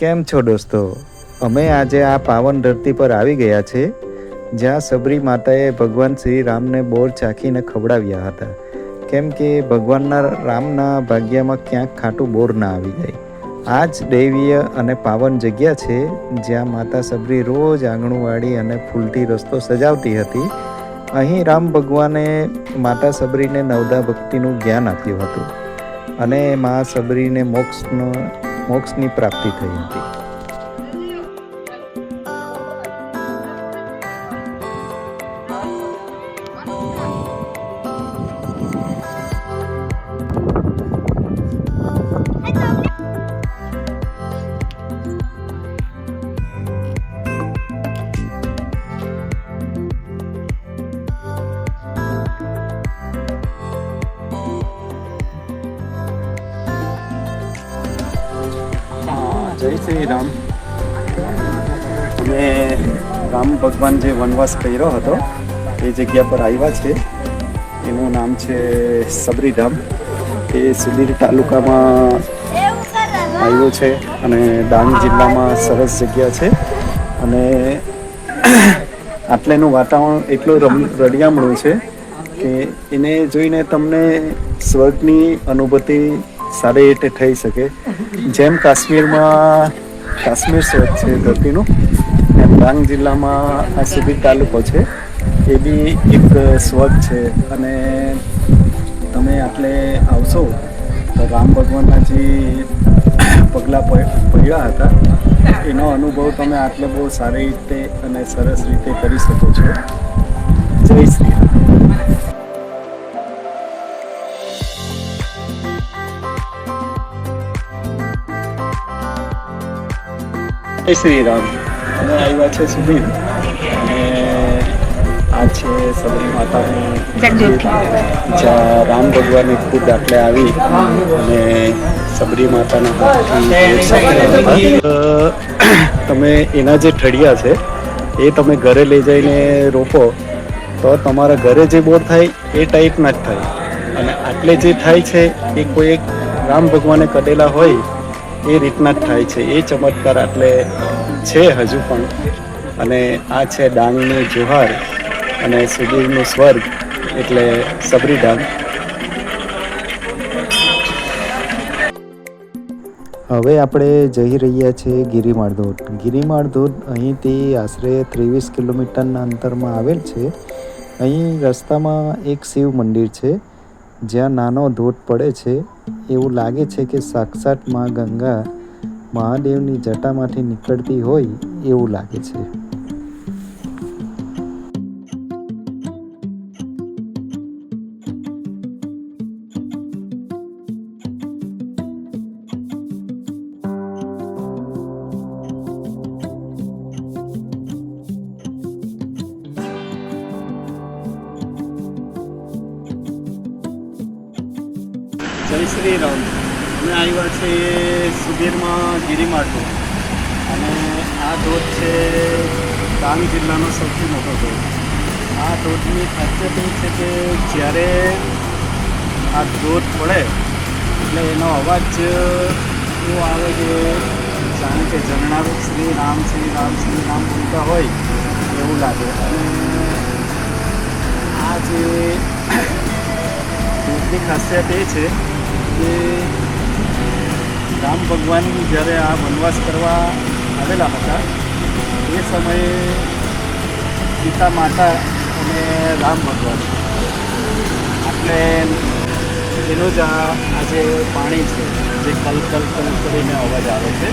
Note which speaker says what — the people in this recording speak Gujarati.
Speaker 1: કેમ છો દોસ્તો? અમે આજે આ પાવન ધરતી પર આવી ગયા છે જ્યાં સબરી માતાએ ભગવાન શ્રી રામને બોર ચાખીને ખવડાવ્યા હતા, કેમ કે ભગવાનના રામના ભાગ્યમાં ક્યાંક ખાટું બોર ના આવી જાય. આ જ દૈવીય અને પાવન જગ્યા છે જ્યાં માતા સબરી રોજ આંગણું વાળી અને ફૂલથી રસ્તો સજાવતી હતી. અહીં રામ ભગવાને માતા સબરીને નવદા ભક્તિનું જ્ઞાન આપ્યું હતું અને મા સબરીને મોક્ષની પ્રાપ્તિ થઈ હતી. જય શ્રી રામ. અમે રામ ભગવાન જે વનવાસ કર્યો હતો એ જગ્યા પર આવ્યા છે. એનું નામ છે સબરીધામ. એ સુબીર તાલુકામાં આવ્યું છે અને ડાંગ જિલ્લામાં સરસ જગ્યા છે. અને આટલેનું વાતાવરણ એટલું રળિયામણું છે કે એને જોઈને તમને સ્વર્ગની અનુભૂતિ સારી રીતે થઈ શકે. જેમ કાશ્મીરમાં કાશ્મીર સ્વર્ગ છે ધરતીનું, એમ ડાંગ જિલ્લામાં આ સુબીર તાલુકો છે એ બી એક સ્વર્ગ છે. અને તમે આટલે આવશો તો રામ ભગવાનના જે પગલાં પડ્યા હતા એનો અનુભવ તમે આટલે બહુ સારી રીતે અને સરસ રીતે કરી શકો છો. જય શ્રી રામ. જય શ્રી રામ. અમે આવ્યા છે સુબીર અને આ છે સબરી માતાનું જ્યાં રામ ભગવાનની ખુદ આટલે આવી અને સબરી માતાના તમે એના જે ઠળિયા છે એ તમે ઘરે લઈ જઈને રોપો તો તમારા ઘરે જે બોર થાય એ ટાઈપના જ થાય. અને આટલે જે થાય છે એ કોઈ એક રામ ભગવાને કરેલા હોય એ રીતના જ થાય છે. એ ચમત્કાર આટલે છે હજુ પણ. અને આ છે ડાંગનું જુહાર અને સુબીરનું સ્વર્ગ એટલે સબરીધામ. હવે આપણે જઈ રહ્યા છીએ ગિરિમાળ ધોધ. ગિરિમાળ ધોધ અહીંથી આશરે 23 કિલોમીટરના અંતરમાં આવેલ છે. અહીં રસ્તામાં એક શિવ મંદિર છે જ્યાં નાનો ધોધ પડે છે. એવું લાગે છે કે સાક્ષાત માં ગંગા મહાદેવની જટામાંથી નીકળતી હોય એવું લાગે છે. જય શ્રી રામ. અમે આવ્યા છીએ સુબીરમાં ગિરિમાળ ધોધ. અને આ ધોધ છે ડાંગ જિલ્લાનો સૌથી મોટો ધોધ. આ ધોધની ખાસિયત એ છે કે જ્યારે આ ધોધ પડે એટલે એનો અવાજ એવો આવે કે જાણે કે ઝરણારૂપ શ્રી રામ શ્રી રામ શ્રી રામ બોલતા હોય એવું લાગે. અને આ જે ધોધની ખાસિયત એ છે કે રામ ભગવાન જ્યારે આ વનવાસ કરવા આવેલા હતા એ સમયે સીતા માતા અને રામ ભગવાન એટલે એનું જ આ જે પાણી છે જે કલ કલ કલ કરીને અવાજ આવે છે